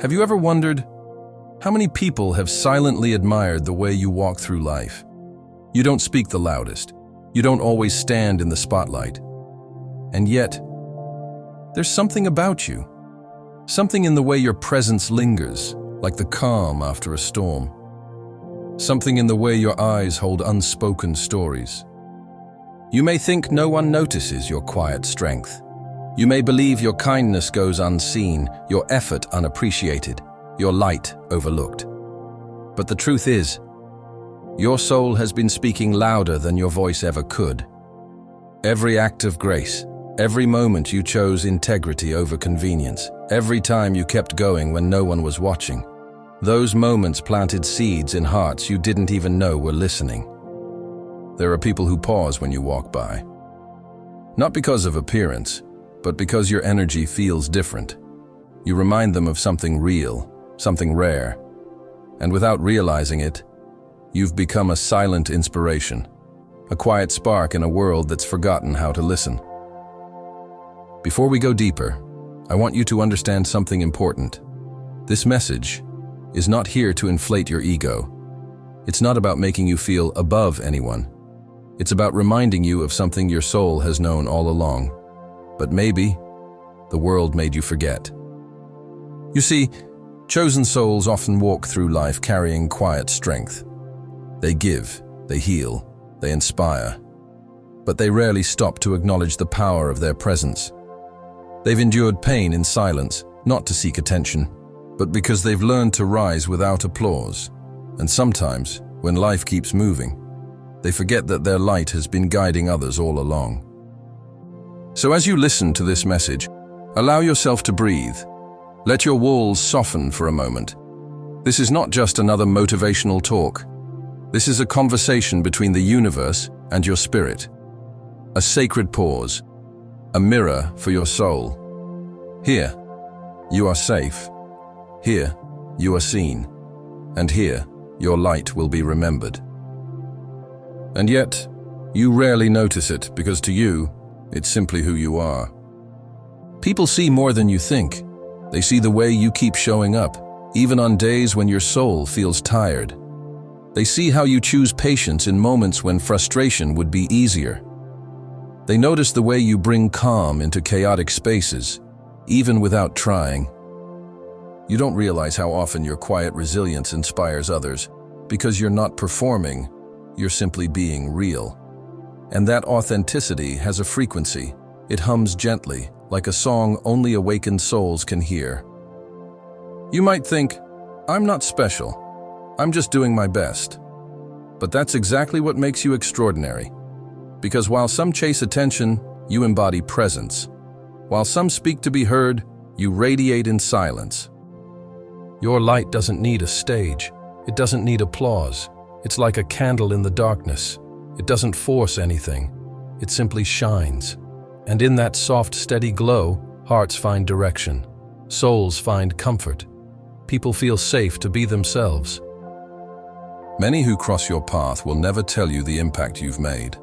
Have you ever wondered how many people have silently admired the way you walk through life? You don't speak the loudest. You don't always stand in the spotlight. And yet, there's something about you. Something in the way your presence lingers, like the calm after a storm. Something in the way your eyes hold unspoken stories. You may think no one notices your quiet strength. You may believe your kindness goes unseen, your effort unappreciated, your light overlooked. But the truth is, your soul has been speaking louder than your voice ever could. Every act of grace, every moment you chose integrity over convenience, every time you kept going when no one was watching, those moments planted seeds in hearts you didn't even know were listening. There are people who pause when you walk by. Not because of appearance, but because your energy feels different. You remind them of something real, something rare. And without realizing it, you've become a silent inspiration, a quiet spark in a world that's forgotten how to listen. Before we go deeper, I want you to understand something important. This message is not here to inflate your ego. It's not about making you feel above anyone. It's about reminding you of something your soul has known all along. But maybe the world made you forget. You see, chosen souls often walk through life carrying quiet strength. They give, they heal, they inspire. But they rarely stop to acknowledge the power of their presence. They've endured pain in silence, not to seek attention, but because they've learned to rise without applause. And sometimes, when life keeps moving, they forget that their light has been guiding others all along. So as you listen to this message, allow yourself to breathe. Let your walls soften for a moment. This is not just another motivational talk. This is a conversation between the universe and your spirit. A sacred pause, a mirror for your soul. Here, you are safe. Here, you are seen. And here, your light will be remembered. And yet, you rarely notice it because to you, it's simply who you are. People see more than you think. They see the way you keep showing up, even on days when your soul feels tired. They see how you choose patience in moments when frustration would be easier. They notice the way you bring calm into chaotic spaces, even without trying. You don't realize how often your quiet resilience inspires others, because you're not performing, you're simply being real. And that authenticity has a frequency. It hums gently, like a song only awakened souls can hear. You might think, I'm not special. I'm just doing my best. But that's exactly what makes you extraordinary. Because while some chase attention, you embody presence. While some speak to be heard, you radiate in silence. Your light doesn't need a stage. It doesn't need applause. It's like a candle in the darkness. It doesn't force anything. It simply shines. And in that soft, steady glow, hearts find direction. Souls find comfort. People feel safe to be themselves. Many who cross your path will never tell you the impact you've made.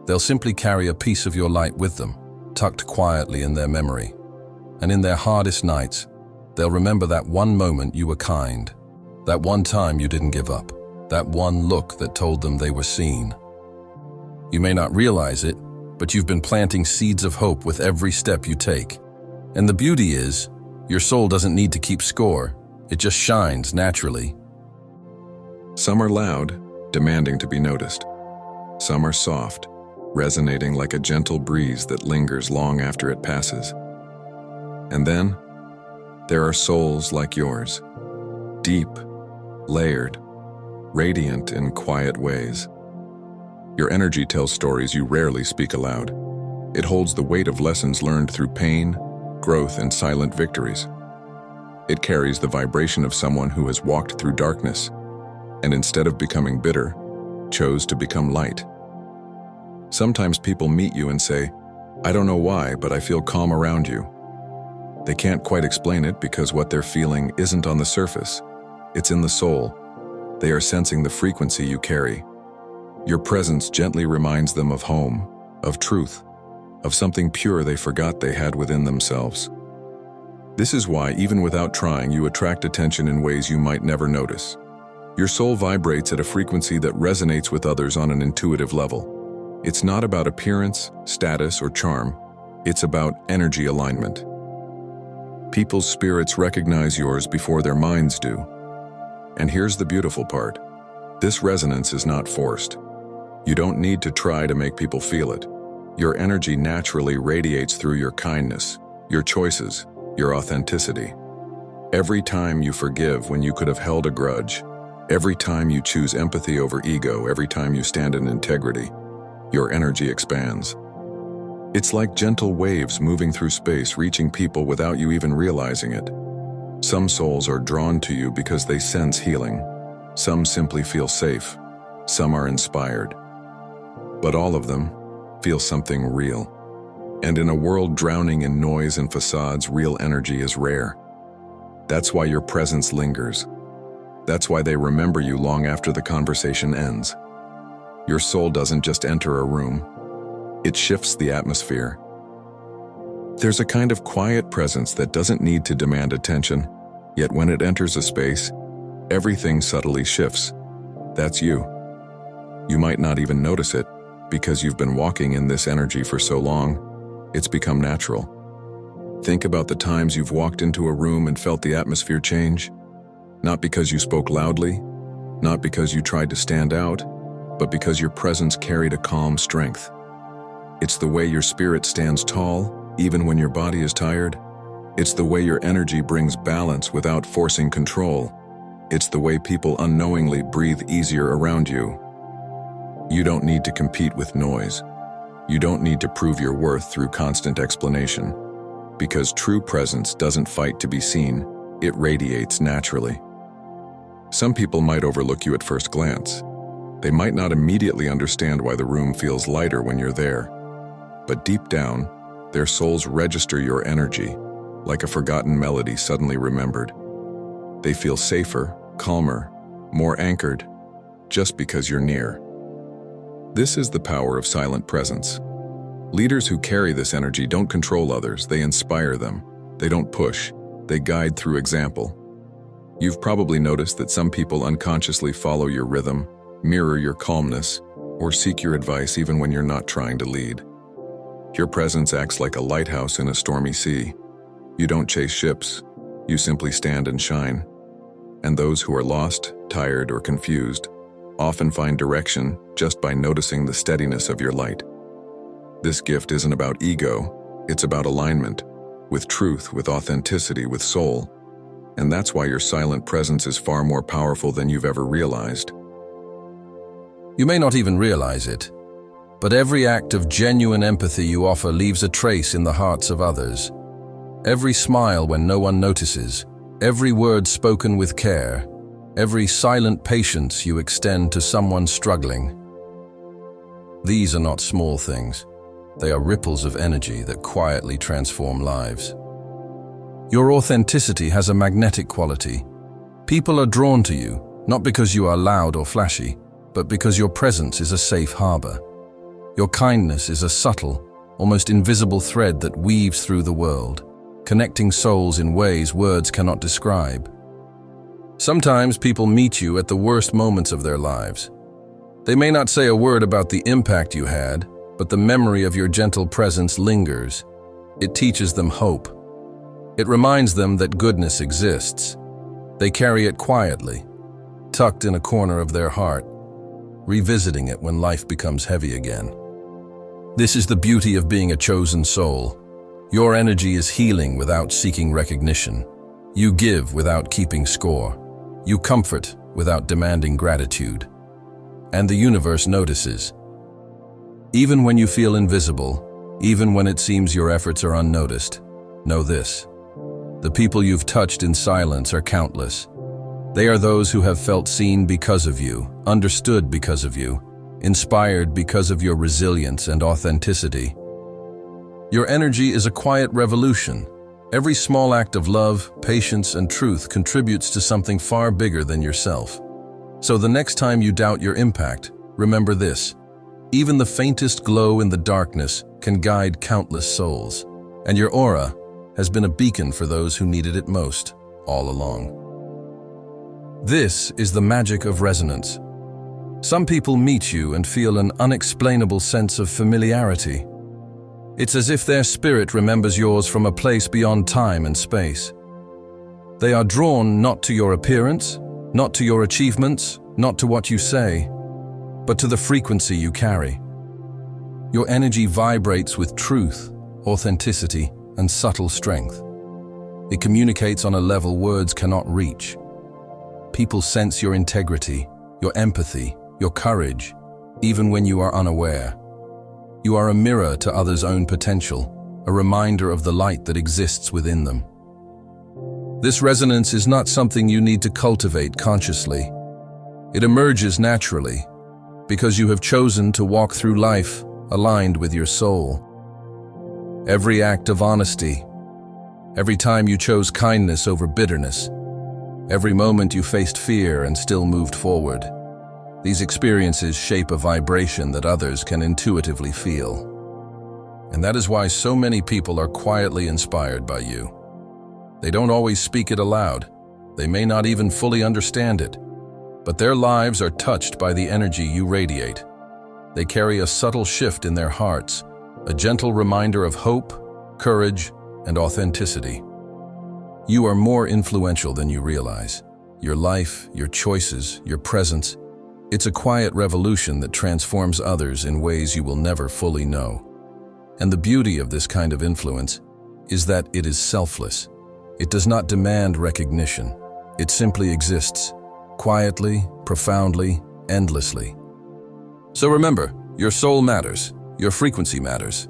They'll simply carry a piece of your light with them, tucked quietly in their memory. And in their hardest nights, they'll remember that one moment you were kind, that one time you didn't give up, that one look that told them they were seen. You may not realize it, but you've been planting seeds of hope with every step you take. And the beauty is, your soul doesn't need to keep score. It just shines naturally. Some are loud, demanding to be noticed. Some are soft, resonating like a gentle breeze that lingers long after it passes. And then, there are souls like yours, deep, layered, radiant in quiet ways. Your energy tells stories you rarely speak aloud. It holds the weight of lessons learned through pain, growth, and silent victories. It carries the vibration of someone who has walked through darkness, and instead of becoming bitter, chose to become light. Sometimes people meet you and say, I don't know why, but I feel calm around you. They can't quite explain it because what they're feeling isn't on the surface. It's in the soul. They are sensing the frequency you carry. Your presence gently reminds them of home, of truth, of something pure they forgot they had within themselves. This is why, even without trying, you attract attention in ways you might never notice. Your soul vibrates at a frequency that resonates with others on an intuitive level. It's not about appearance, status, or charm. It's about energy alignment. People's spirits recognize yours before their minds do. And here's the beautiful part. This resonance is not forced. You don't need to try to make people feel it. Your energy naturally radiates through your kindness, your choices, your authenticity. Every time you forgive when you could have held a grudge, every time you choose empathy over ego, every time you stand in integrity, your energy expands. It's like gentle waves moving through space, reaching people without you even realizing it. Some souls are drawn to you because they sense healing. Some simply feel safe. Some are inspired. But all of them feel something real. And in a world drowning in noise and facades, real energy is rare. That's why your presence lingers. That's why they remember you long after the conversation ends. Your soul doesn't just enter a room. It shifts the atmosphere. There's a kind of quiet presence that doesn't need to demand attention, yet when it enters a space, everything subtly shifts. That's you. You might not even notice it, because you've been walking in this energy for so long, it's become natural. Think about the times you've walked into a room and felt the atmosphere change. Not because you spoke loudly, not because you tried to stand out, but because your presence carried a calm strength. It's the way your spirit stands tall, even when your body is tired. It's the way your energy brings balance without forcing control. It's the way people unknowingly breathe easier around you. You don't need to compete with noise. You don't need to prove your worth through constant explanation. Because true presence doesn't fight to be seen, it radiates naturally. Some people might overlook you at first glance. They might not immediately understand why the room feels lighter when you're there. But deep down, their souls register your energy, like a forgotten melody suddenly remembered. They feel safer, calmer, more anchored, just because you're near. This is the power of silent presence. Leaders who carry this energy don't control others, they inspire them. They don't push, they guide through example. You've probably noticed that some people unconsciously follow your rhythm, mirror your calmness, or seek your advice even when you're not trying to lead. Your presence acts like a lighthouse in a stormy sea. You don't chase ships, you simply stand and shine. And those who are lost, tired, or confused often find direction just by noticing the steadiness of your light. This gift isn't about ego, it's about alignment, with truth, with authenticity, with soul. And that's why your silent presence is far more powerful than you've ever realized. You may not even realize it, but every act of genuine empathy you offer leaves a trace in the hearts of others. Every smile when no one notices, every word spoken with care, every silent patience you extend to someone struggling. These are not small things. They are ripples of energy that quietly transform lives. Your authenticity has a magnetic quality. People are drawn to you, not because you are loud or flashy, but because your presence is a safe harbor. Your kindness is a subtle, almost invisible thread that weaves through the world, connecting souls in ways words cannot describe. Sometimes people meet you at the worst moments of their lives. They may not say a word about the impact you had, but the memory of your gentle presence lingers. It teaches them hope. It reminds them that goodness exists. They carry it quietly, tucked in a corner of their heart, revisiting it when life becomes heavy again. This is the beauty of being a chosen soul. Your energy is healing without seeking recognition. You give without keeping score. You comfort without demanding gratitude. And the universe notices. Even when you feel invisible, even when it seems your efforts are unnoticed, know this: the people you've touched in silence are countless. They are those who have felt seen because of you, understood because of you, inspired because of your resilience and authenticity. Your energy is a quiet revolution. Every small act of love, patience, and truth contributes to something far bigger than yourself. So the next time you doubt your impact, remember this: even the faintest glow in the darkness can guide countless souls. And your aura, has been a beacon for those who needed it most, all along. This is the magic of resonance. Some people meet you and feel an unexplainable sense of familiarity. It's as if their spirit remembers yours from a place beyond time and space. They are drawn not to your appearance, not to your achievements, not to what you say, but to the frequency you carry. Your energy vibrates with truth, authenticity, and subtle strength. It communicates on a level words cannot reach. People sense your integrity, your empathy, your courage, even when you are unaware. You are a mirror to others' own potential, a reminder of the light that exists within them. This resonance is not something you need to cultivate consciously. It emerges naturally, because you have chosen to walk through life aligned with your soul. Every act of honesty, every time you chose kindness over bitterness, every moment you faced fear and still moved forward, these experiences shape a vibration that others can intuitively feel. And that is why so many people are quietly inspired by you. They don't always speak it aloud. They may not even fully understand it, but their lives are touched by the energy you radiate. They carry a subtle shift in their hearts, a gentle reminder of hope, courage, and authenticity. You are more influential than you realize. Your life, your choices, your presence, it's a quiet revolution that transforms others in ways you will never fully know. And the beauty of this kind of influence is that it is selfless. It does not demand recognition. It simply exists, quietly, profoundly, endlessly. So remember, your soul matters, your frequency matters.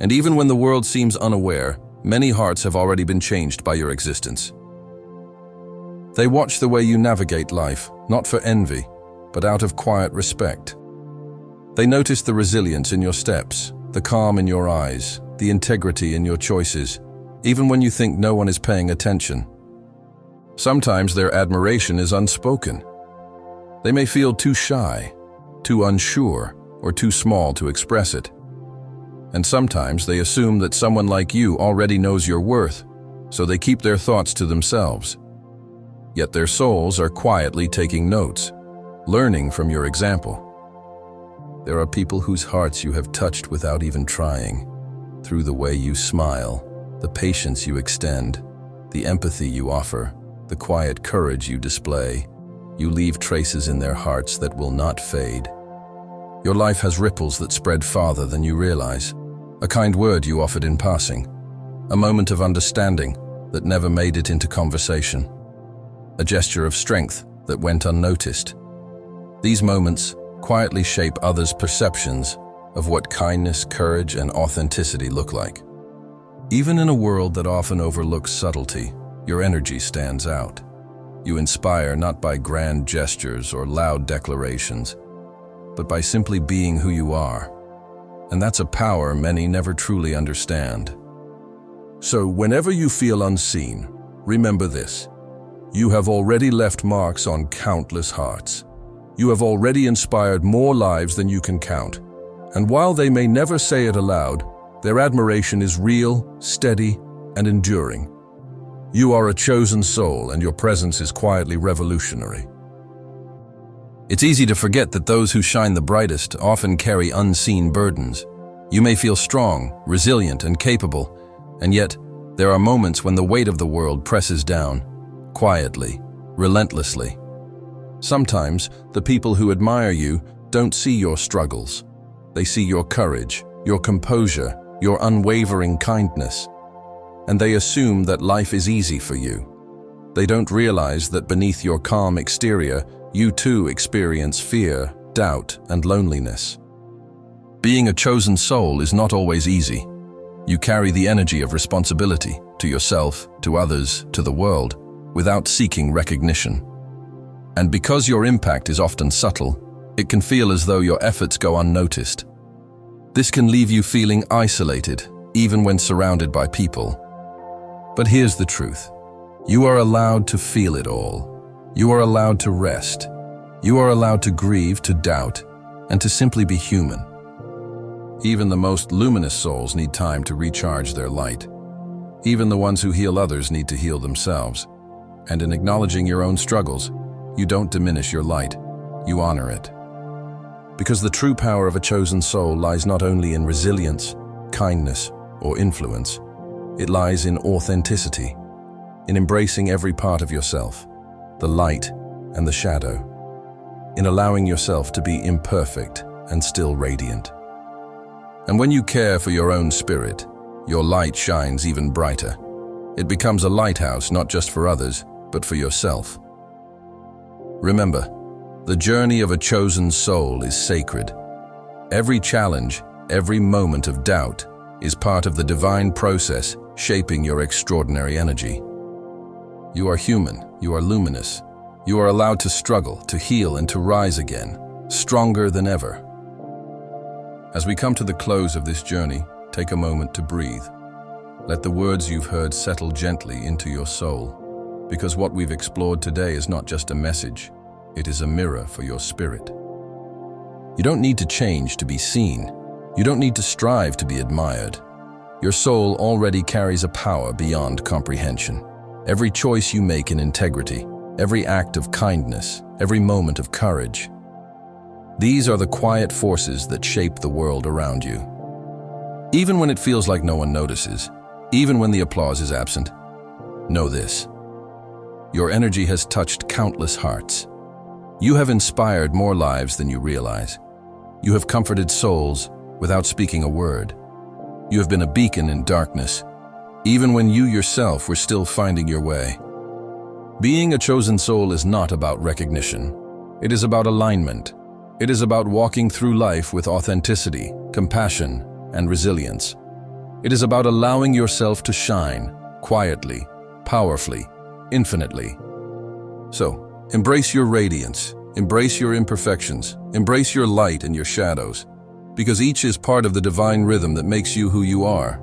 And even when the world seems unaware, many hearts have already been changed by your existence. They watch the way you navigate life, not for envy, but out of quiet respect. They notice the resilience in your steps, the calm in your eyes, the integrity in your choices, even when you think no one is paying attention. Sometimes their admiration is unspoken. They may feel too shy, too unsure, or too small to express it. And sometimes they assume that someone like you already knows your worth, so they keep their thoughts to themselves. Yet their souls are quietly taking notes, learning from your example. There are people whose hearts you have touched without even trying, through the way you smile, the patience you extend, the empathy you offer, the quiet courage you display. You leave traces in their hearts that will not fade. Your life has ripples that spread farther than you realize. A kind word you offered in passing, a moment of understanding that never made it into conversation, a gesture of strength that went unnoticed. These moments quietly shape others' perceptions of what kindness, courage, and authenticity look like. Even in a world that often overlooks subtlety, your energy stands out. You inspire not by grand gestures or loud declarations, but by simply being who you are. And that's a power many never truly understand. So whenever you feel unseen, remember this. You have already left marks on countless hearts. You have already inspired more lives than you can count. And while they may never say it aloud, their admiration is real, steady, and enduring. You are a chosen soul, and your presence is quietly revolutionary. It's easy to forget that those who shine the brightest often carry unseen burdens. You may feel strong, resilient, and capable, and yet there are moments when the weight of the world presses down, quietly, relentlessly. Sometimes the people who admire you don't see your struggles. They see your courage, your composure, your unwavering kindness, and they assume that life is easy for you. They don't realize that beneath your calm exterior, you too experience fear, doubt, and loneliness. Being a chosen soul is not always easy. You carry the energy of responsibility to yourself, to others, to the world, without seeking recognition. And because your impact is often subtle, it can feel as though your efforts go unnoticed. This can leave you feeling isolated, even when surrounded by people. But here's the truth. You are allowed to feel it all. You are allowed to rest. You are allowed to grieve, to doubt, and to simply be human. Even the most luminous souls need time to recharge their light. Even the ones who heal others need to heal themselves. And in acknowledging your own struggles, you don't diminish your light, you honor it. Because the true power of a chosen soul lies not only in resilience, kindness, or influence, it lies in authenticity, in embracing every part of yourself, the light and the shadow, in allowing yourself to be imperfect and still radiant. And when you care for your own spirit, your light shines even brighter. It becomes a lighthouse not just for others, but for yourself. Remember, the journey of a chosen soul is sacred. Every challenge, every moment of doubt, is part of the divine process shaping your extraordinary energy. You are human, you are luminous. You are allowed to struggle, to heal, and to rise again, stronger than ever. As we come to the close of this journey, take a moment to breathe. Let the words you've heard settle gently into your soul, because what we've explored today is not just a message, it is a mirror for your spirit. You don't need to change to be seen. You don't need to strive to be admired. Your soul already carries a power beyond comprehension. Every choice you make in integrity, every act of kindness, every moment of courage. These are the quiet forces that shape the world around you. Even when it feels like no one notices, even when the applause is absent, know this: your energy has touched countless hearts. You have inspired more lives than you realize. You have comforted souls without speaking a word. You have been a beacon in darkness, even when you yourself were still finding your way. Being a chosen soul is not about recognition. It is about alignment. It is about walking through life with authenticity, compassion, and resilience. It is about allowing yourself to shine quietly, powerfully, infinitely. So, embrace your radiance, embrace your imperfections, embrace your light and your shadows, because each is part of the divine rhythm that makes you who you are.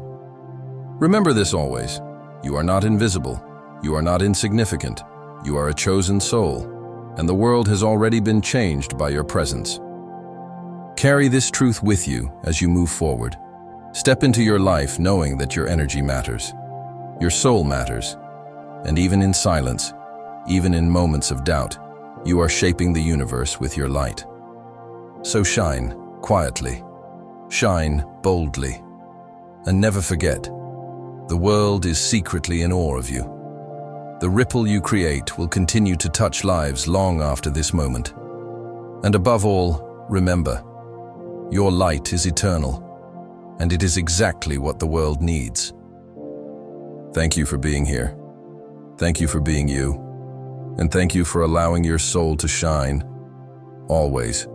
Remember this always: you are not invisible. You are not insignificant. You are a chosen soul, and the world has already been changed by your presence. Carry this truth with you as you move forward. Step into your life knowing that your energy matters, your soul matters, and even in silence, even in moments of doubt, you are shaping the universe with your light. So shine quietly, shine boldly, and never forget, the world is secretly in awe of you. The ripple you create will continue to touch lives long after this moment. And above all, remember, your light is eternal, and it is exactly what the world needs. Thank you for being here. Thank you for being you. And thank you for allowing your soul to shine, always.